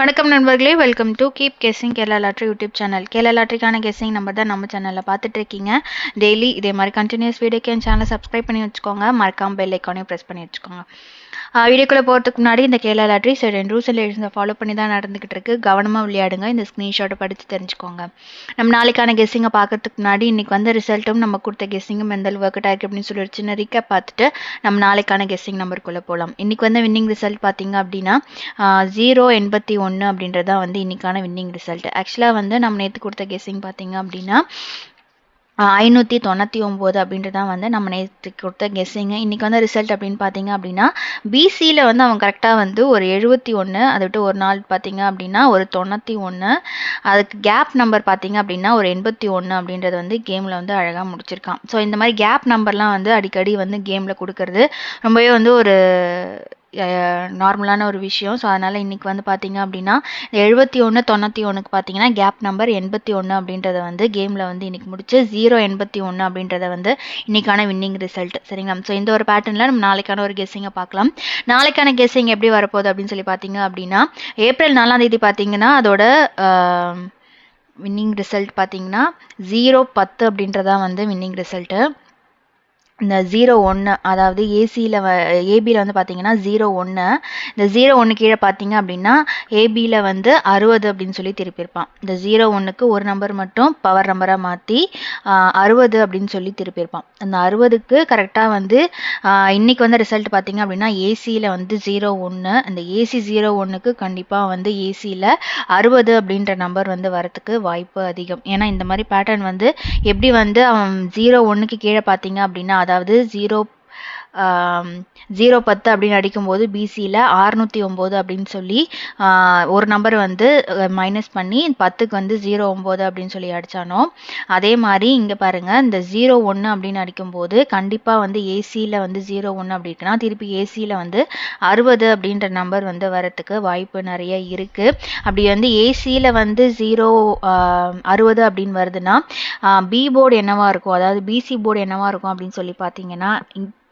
வணக்கம் நண்பர்களே, welcome to keep guessing Kerala lottery YouTube channel. Kerala லாட்ரிக்கான கெஸ்ஸிங் நம்பர் தான் நம்ம சேனலில் பார்த்துட்டு இருக்கீங்க. டெய்லி இதே மாதிரி கண்டினியூஸ் வீடியோக்கு என் சேனலை சப்ஸ்கிரைப் பண்ணி வச்சுக்கோங்க. மறக்காம பெல் ஐக்கானையும் ப்ரெஸ் பண்ணி வச்சுக்கோங்க. வீடியோக்குள்ளே போகிறதுக்கு முன்னாடி இந்த கேரளா லாட்ரி சரி ரூல்ஸ் அண்ட் ரெகுலேஷன்ஸை ஃபாலோ பண்ணி தான் நடந்துகிட்டு இருக்கு. கவனமாக விளையாடுங்க. இந்த ஸ்க்ரீன்ஷாட்டை படித்து தெரிஞ்சுக்கோங்க. நம்ம நாளைக்கான கெஸ்ஸிங்கை பார்க்கறதுக்கு முன்னாடி இன்னைக்கு வந்த ரிசல்ட்டும் நம்ம கொடுத்த கெஸ்ஸிங்கும் எந்த ஒர்க் அவுட் ஆயிருக்கு அப்படின்னு சொல்லி ஒரு சின்ன ரீக்கப் பார்த்துட்டு நம்ம நாளைக்கான கெஸ்ஸிங் நம்பருக்குள்ளே போகலாம். இன்னைக்கு வந்து வின்னிங் ரிசல்ட் பார்த்தீங்க அப்படின்னா 081 அப்படின்றதா வந்து இன்னைக்கான வின்னிங் ரிசல்ட். ஆக்சுவலாக வந்து நம்ம நேற்று கொடுத்த கெஸ்ஸிங் பார்த்தீங்க அப்படின்னா 599 அப்படின்றதான் வந்து நம்ம நேற்று கொடுத்த கெஸ்ஸிங்க. இன்றைக்கி வந்து ரிசல்ட் அப்படின்னு பார்த்தீங்க அப்படின்னா பிசியில் வந்து அவன் கரெக்டாக வந்து ஒரு 71, அதை விட்டு ஒரு நாள் பார்த்தீங்க அப்படின்னா ஒரு 91, அதுக்கு கேப் நம்பர் பார்த்தீங்க அப்படின்னா ஒரு 81 அப்படின்றது வந்து கேமில் வந்து அழகாக முடிச்சிருக்கான். ஸோ இந்த மாதிரி கேப் நம்பர்லாம் வந்து அடிக்கடி வந்து கேமில் கொடுக்கறது ரொம்பவே வந்து ஒரு நார்மலான ஒரு விஷயம். ஸோ அதனால் இன்றைக்கி வந்து பார்த்தீங்க அப்படின்னா 71 91க்கு பார்த்தீங்கன்னா கேப் நம்பர் 81 அப்படின்றத வந்து கேமில் வந்து இன்றைக்கி முடிச்சு 081 அப்படின்றத வந்து இன்றைக்கான வின்னிங் ரிசல்ட். சரிங்களா? ஸோ இந்த ஒரு பேட்டர்னில் நம்ம நாளைக்கான ஒரு கெஸ்ஸிங்கை பார்க்கலாம். நாளைக்கான கெஸ்ஸிங் எப்படி வரப்போகுது அப்படின்னு சொல்லி பார்த்தீங்க அப்படின்னா ஏப்ரல் 4ஆம் தேதி பார்த்தீங்கன்னா அதோட வின்னிங் ரிசல்ட் பார்த்தீங்கன்னா 010 அப்படின்றதான் வந்து வின்னிங் ரிசல்ட்டு. இந்த 01 அதாவது ஏபியில் வந்து பார்த்தீங்கன்னா 01, இந்த 01 கீழே பார்த்தீங்க அப்படின்னா ஏபியில் வந்து 60 அப்படின்னு சொல்லி திருப்பியிருப்பான். இந்த 01க்கு ஒரு நம்பர் மட்டும் பவர் நம்பராக மாற்றி 60 அப்படின்னு சொல்லி திருப்பியிருப்பான். அந்த 60க்கு கரெக்டாக வந்து இன்னைக்கு வந்து ரிசல்ட் பார்த்தீங்க அப்படின்னா ஏசியில் வந்து 01, அந்த ஏசி 01க்கு கண்டிப்பாக வந்து ஏசியில் 60 அப்படின்ற நம்பர் வந்து வரத்துக்கு வாய்ப்பு அதிகம். ஏன்னா இந்த மாதிரி பேட்டர்ன் வந்து எப்படி வந்து அவன் 01க்கு கீழே பார்த்தீங்க அப்படின்னா அதாவது 010 அப்படின்னு அடிக்கும்போது பிசியில் 609 அப்படின்னு சொல்லி ஒரு நம்பர் வந்து மைனஸ் பண்ணி 10க்கு வந்து 09 அப்படின்னு சொல்லி அடித்தானோ அதே மாதிரி இங்கே பாருங்கள் இந்த 01 அப்படின்னு அடிக்கும்போது கண்டிப்பாக வந்து ஏசியில் வந்து 01 அப்படி இருக்குன்னா திருப்பி ஏசியில் வந்து 60 அப்படின்ற நம்பர் வந்து வரத்துக்கு வாய்ப்பு நிறைய இருக்குது. அப்படி வந்து ஏசியில் வந்து 60 அப்படின்னு வருதுன்னா பி போர்டு என்னவா இருக்கும், அதாவது பிசி போர்டு என்னவா இருக்கும் அப்படின்னு சொல்லி பார்த்தீங்கன்னா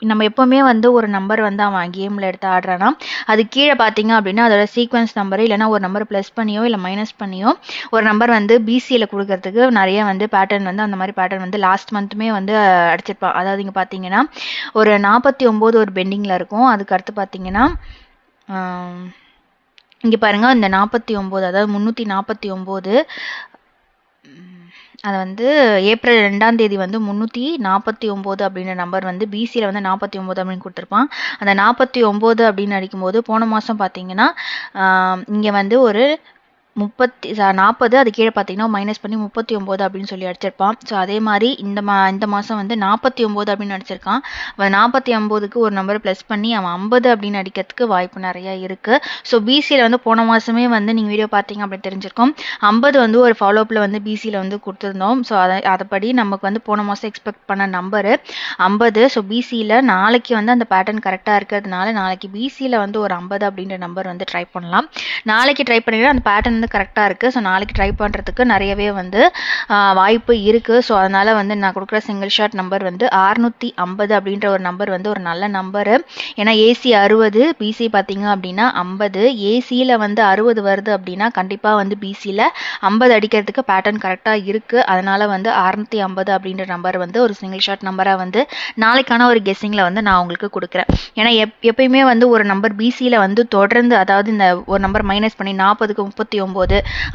நம்ம எப்போவுமே வந்து ஒரு நம்பர் வந்து அவன் கேமில் எடுத்து ஆடுறான்னா அது கீழே பார்த்தீங்க அப்படின்னா அதோட சீக்வன்ஸ் நம்பரு இல்லைனா ஒரு நம்பர் ப்ளஸ் பண்ணியோ இல்லை மைனஸ் பண்ணியோ ஒரு நம்பர் வந்து பிசியில் கொடுக்கறதுக்கு நிறைய வந்து பேட்டர்ன் வந்து அந்த மாதிரி பேட்டர்ன் வந்து லாஸ்ட் மந்த்துமே வந்து அடிச்சிருப்பான். அதாவது இங்கே பார்த்தீங்கன்னா ஒரு 49 ஒரு பெண்டிங்கில் இருக்கும். அதுக்கு அடுத்து பார்த்தீங்கன்னா இங்கே பாருங்கள் இந்த 49 அதாவது 349 அதை வந்து ஏப்ரல் 2ஆம் தேதி வந்து 349 அப்படின்ற நம்பர் வந்து பிசியில் வந்து 49 அப்படின்னு கொடுத்துருப்பான். அந்த 49 அப்படின்னு அடிக்கும்போது போன மாதம் பார்த்தீங்கன்னா இங்கே வந்து ஒரு 40 அது கீழே பார்த்தீங்கன்னா மைனஸ் பண்ணி 39 அப்படின்னு சொல்லி அடிச்சிருப்பான். ஸோ அதே மாதிரி இந்த மாதம் வந்து 49 அப்படின்னு அடிச்சிருக்கான். அவன் 49க்கு ஒரு நம்பர் ப்ளஸ் பண்ணி அவன் 50 அப்படின்னு அடிக்கிறதுக்கு வாய்ப்பு நிறையா இருக்குது. ஸோ பிசியில் வந்து போன மாதமே வந்து நீங்கள் வீடியோ பார்த்தீங்க அப்படின்னு தெரிஞ்சிருக்கோம். 50 வந்து ஒரு ஃபாலோஅப்பில் வந்து பிசியில் வந்து கொடுத்துருந்தோம். ஸோ அதைப்படி நமக்கு வந்து போன மாதம் எக்ஸ்பெக்ட் பண்ண நம்பரு 50. ஸோ பிசியில் நாளைக்கு வந்து அந்த பேட்டர்ன் கரெக்டாக இருக்கிறதுனால நாளைக்கு பிசியில் வந்து ஒரு 50 அப்படின்ற நம்பர் வந்து ட்ரை பண்ணலாம். நாளைக்கு ட்ரை பண்ணிங்கன்னா அந்த பேட்டர்ன் வந்து கரெக்டாக இருக்குது. ஸோ நாளைக்கு ட்ரை பண்ணுறதுக்கு நிறையவே வந்து வாய்ப்பு இருக்குது. ஸோ அதனால் வந்து நான் கொடுக்குற சிங்கிள் ஷாட் நம்பர் வந்து 650 அப்படின்ற ஒரு நம்பர் வந்து ஒரு நல்ல நம்பரு. ஏன்னா ஏசி 60, பிசி பார்த்தீங்க அப்படின்னா 50. ஏசியில் வந்து 60 வருது அப்படின்னா கண்டிப்பாக வந்து பிசியில் 50 அடிக்கிறதுக்கு பேட்டர்ன் கரெக்டாக இருக்குது. அதனால் வந்து 650 அப்படின்ற நம்பர் வந்து ஒரு சிங்கிள் ஷாட் நம்பராக வந்து நாளைக்கான ஒரு கெஸ்ஸிங்கில் வந்து நான் உங்களுக்கு கொடுக்குறேன். ஏன்னா எப்பயுமே வந்து ஒரு நம்பர் பிசியில் வந்து தொடர்ந்து அதாவது இந்த ஒரு நம்பர் மைனஸ் பண்ணி 40க்கு 39,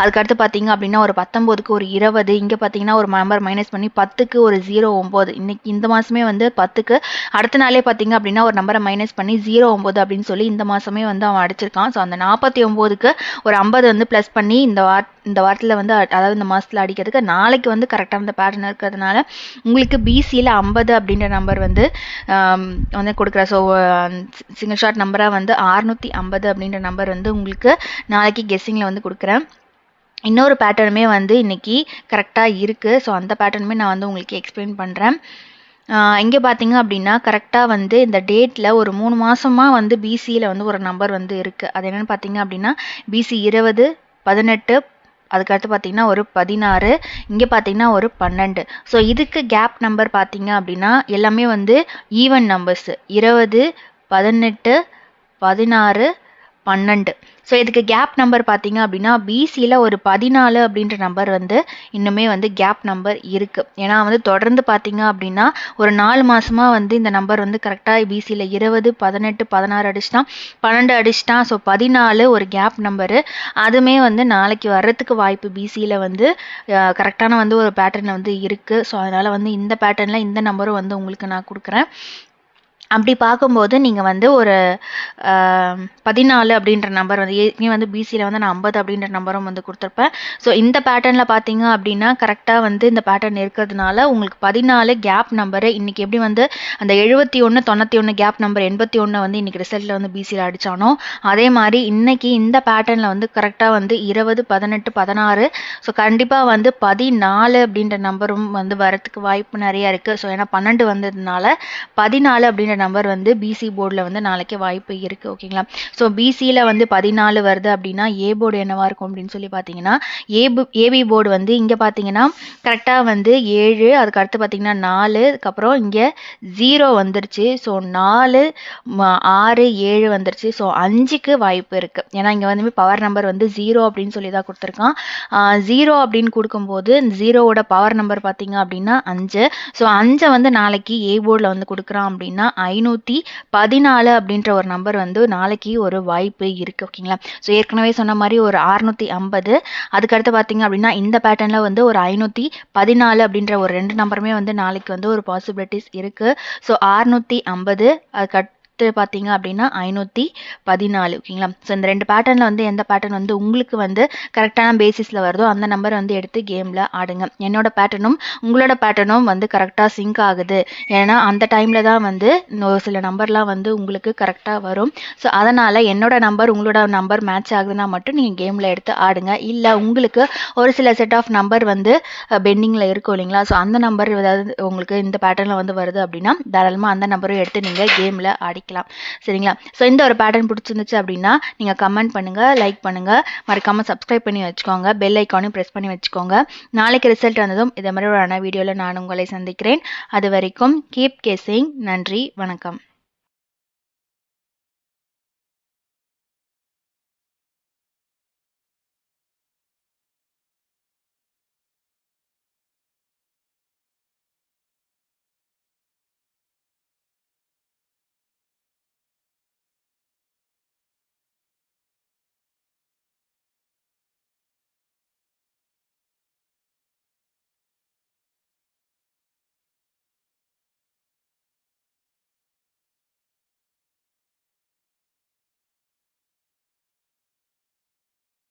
அதுக்கடுத்து பார்த்தீங்க அப்படின்னா ஒரு 19க்கு ஒரு 20, இங்கே பார்த்தீங்கன்னா ஒரு நம்பர் மைனஸ் பண்ணி 10க்கு ஒரு 09, இன்னைக்கு இந்த மாதமே வந்து 10க்கு அடுத்த நாளே பார்த்தீங்க அப்படின்னா ஒரு நம்பரை மைனஸ் பண்ணி 09 அப்படின்னு சொல்லி இந்த மாதமே வந்து அவன் அடிச்சிருக்கான். ஸோ அந்த 49க்கு ஒரு 50 வந்து ப்ளஸ் பண்ணி இந்த வாரத்தில் வந்து அதாவது இந்த மாதத்தில் அடிக்கிறதுக்கு நாளைக்கு வந்து கரெக்டாக இந்த பேட்டர்ன் இருக்கிறதுனால உங்களுக்கு பிசியில் 50 அப்படின்ற நம்பர் வந்து வந்து கொடுக்குறேன். ஸோ சிங்கிள் ஷாட் நம்பராக வந்து 650 அப்படின்ற நம்பர் வந்து உங்களுக்கு நாளைக்கு கெஸ்ஸிங்கில் வந்து கொடுக்குறேன். இன்னொரு பேட்டர்னுமே வந்து இன்றைக்கி கரெக்டாக இருக்குது. ஸோ அந்த பேட்டர்னுமே நான் வந்து உங்களுக்கு எக்ஸ்பிளைன் பண்ணுறேன். இங்கே பார்த்தீங்க அப்படின்னா கரெக்டாக வந்து இந்த டேட்டில் ஒரு 3 மாதமாக வந்து பிசியில் வந்து ஒரு நம்பர் வந்து இருக்குது. அது என்னென்னு பார்த்தீங்க அப்படின்னா பிசி 20, 18, அதுக்கடுத்து பார்த்தீங்கன்னா ஒரு 16, இங்கே பார்த்தீங்கன்னா ஒரு 12. ஸோ இதுக்கு கேப் நம்பர் பார்த்தீங்க அப்படின்னா எல்லாமே வந்து ஈவன் நம்பர்ஸ் 20, 18, 16, 12. ஸோ இதுக்கு கேப் நம்பர் பார்த்தீங்க அப்படின்னா பிசியில் ஒரு 14 அப்படின்ற நம்பர் வந்து இன்னுமே வந்து கேப் நம்பர் இருக்குது. ஏன்னா வந்து தொடர்ந்து பார்த்தீங்க அப்படின்னா ஒரு 4 மாதமாக வந்து இந்த நம்பர் வந்து கரெக்டாக பிசியில் 20, 18, 16 அடிச்சிட்டான், 12 அடிச்சிட்டான். ஸோ 14 ஒரு கேப் நம்பரு. அதுவுமே வந்து நாளைக்கு வர்றதுக்கு வாய்ப்பு பிசியில் வந்து கரெக்டான வந்து ஒரு பேட்டர்ன் வந்து இருக்குது. ஸோ அதனால் வந்து இந்த பேட்டர்னில் இந்த நம்பரும் வந்து உங்களுக்கு நான் கொடுக்குறேன். அப்படி பார்க்கும்போது நீங்கள் வந்து ஒரு 14 அப்படின்ற நம்பர் வந்து ஏற்கனவே வந்து பிசியில் வந்து நான் 50 அப்படின்ற நம்பரும் வந்து கொடுத்துருப்பேன். ஸோ இந்த பேட்டர்னில் பார்த்தீங்க அப்படின்னா கரெக்டாக வந்து இந்த பேட்டர்ன் இருக்கிறதுனால உங்களுக்கு 14 கேப் நம்பரு இன்றைக்கி எப்படி வந்து அந்த 71, 91 கேப் நம்பர் 81 வந்து இன்றைக்கி ரிசல்ட்டில் வந்து பிசியில் அடித்தானோ அதே மாதிரி இன்றைக்கி இந்த பேட்டர்னில் வந்து கரெக்டாக வந்து 20, 18, 16. ஸோ கண்டிப்பாக வந்து 14 அப்படின்ற நம்பரும் வந்து வரத்துக்கு வாய்ப்பு நிறையா இருக்குது. ஸோ ஏன்னா 12 வந்ததுனால 14 அப்படின்ற நம்பர் வந்து பிசி போர்டில் வந்து நாளைக்கு வாய்ப்பு இருக்குது. ஓகேங்களா? ஸோ பிசியில் வந்து 14 வருது அப்படின்னா ஏ போர்டு என்னவா இருக்கும் அப்படின்னு சொல்லி பார்த்தீங்கன்னா ஏபி போர்டு வந்து இங்கே பார்த்தீங்கன்னா கரெக்டாக வந்து 7, அதுக்கு அடுத்து பார்த்தீங்கன்னா 4, அதுக்கப்புறம் இங்கே 0 வந்துருச்சு. ஸோ 4, 6, 7 வந்துருச்சு. ஸோ 5க்கு வாய்ப்பு இருக்குது. ஏன்னா இங்கே வந்து பவர் நம்பர் வந்து 0 அப்படின்னு சொல்லி தான் கொடுத்துருக்கான். 0 அப்படின்னு கொடுக்கும்போது 0வோட பவர் நம்பர் பார்த்தீங்க அப்படின்னா 5. ஸோ 5 வந்து நாளைக்கு ஏ போர்டில் வந்து கொடுக்குறான் அப்படின்னா 514 அப்படின்ற ஒரு நம்பர் வந்து நாளைக்கு ஒரு வாய்ப்பு இருக்குது. ஓகேங்களா? ஸோ ஏற்கனவே சொன்ன மாதிரி ஒரு 650, அதுக்கடுத்து பார்த்தீங்க அப்படின்னா இந்த பேட்டர்னில் வந்து ஒரு 514 அப்படின்ற ஒரு 2 நம்பருமே வந்து நாளைக்கு வந்து ஒரு பாசிபிலிட்டிஸ் இருக்குது. ஸோ 650, அதுக்கடுத்து பார்த்தீங்க அப்படின்னா 514. ஓகேங்களா? ஸோ இந்த 2 பேட்டர்னில் வந்து எந்த பேட்டர்ன் வந்து உங்களுக்கு வந்து கரெக்டான பேசிஸில் வருதோ அந்த நம்பர் வந்து எடுத்து கேமில் ஆடுங்க. என்னோட பேட்டர்னும் உங்களோட பேட்டர்னும் வந்து கரெக்டாக சிங்க் ஆகுது. ஏன்னா அந்த டைமில் தான் வந்து ஒரு சில நம்பர்லாம் வந்து உங்களுக்கு கரெக்டாக வரும். ஸோ அதனால் என்னோட நம்பர் உங்களோட நம்பர் மேட்ச் ஆகுதுன்னா மட்டும் நீங்கள் கேமில் எடுத்து ஆடுங்க. இல்லை உங்களுக்கு ஒரு சில செட் ஆஃப் நம்பர் வந்து பெண்டிங்கில் இருக்கும் இல்லைங்களா? ஸோ அந்த நம்பர் ஏதாவது உங்களுக்கு இந்த பேட்டர்னில் வந்து வருது அப்படின்னா தாராளமாக அந்த நம்பரும் எடுத்து நீங்கள் கேமில் ஆடிக்கலாம். சரிங்களா? ஸோ இந்த ஒரு பேட்டர்ன் பிடிச்சிருந்துச்சு அப்படின்னா நீங்கள் கமெண்ட் பண்ணுங்கள், லைக் பண்ணுங்கள், மறக்காமல் சப்ஸ்கிரைப் பண்ணி வச்சுக்கோங்க, பெல் ஐக்கானையும் ப்ரெஸ் பண்ணி வச்சுக்கோங்க. நாளைக்கு ரிசல்ட் வந்ததும் இதே மாதிரி ஒரு வீடியோவில் நான் உங்களை சந்திக்கிறேன். அது வரைக்கும் கீப் கேசிங். நன்றி, வணக்கம்.